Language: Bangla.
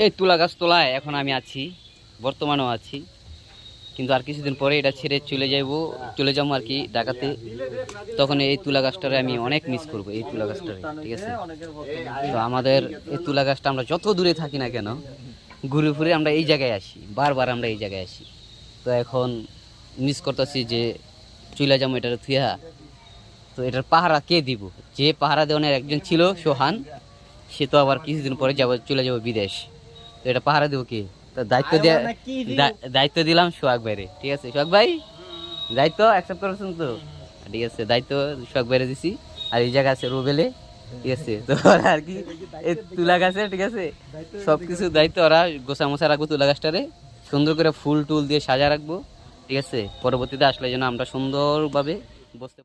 এই তুলা গাছ তোলায় এখন আমি আছি, বর্তমানেও আছি, কিন্তু আর কিছুদিন পরে এটা ছেড়ে চলে যাবো আর কি ঢাকাতে। তখন এই তুলা গাছটারে আমি অনেক মিস করবো, এই তুলা গাছটারে, ঠিক আছে। তো আমাদের এই তুলা গাছটা আমরা যত দূরে থাকি না কেন, ঘুরে ফিরে আমরা এই জায়গায় আসি, বারবার আমরা এই জায়গায় আসি। তো এখন মিস করতেছি যে চলে যাবো এটার থুয়া। তো এটার পাহারা কে দিব? যে পাহারা দেওয়ানের একজন ছিল সোহান, সে তো আবার কিছুদিন পরে চলে যাবো বিদেশ। তো এটা পাহারা দেবো কে? তো দায়িত্ব দিলাম সোহাগ ভাইরে, ঠিক আছে। সোহাগ ভাই দায়িত্ব অ্যাকসেপ্ট করেছেন তো? ঠিক আছে, দায়িত্ব সোহাগ ভাইরে দিছি। আর এই জায়গা আছে রুবেলে, ঠিক আছে। তো ওরা আর কি এই তুলা গাছে, ঠিক আছে, সবকিছু দায়িত্ব ওরা গোছা মোছা রাখবো। তুলা গাছটারে সুন্দর করে ফুল টুল দিয়ে সাজা রাখবো, ঠিক আছে। পরবর্তীতে আসলে যেন আমরা সুন্দরভাবে বসতে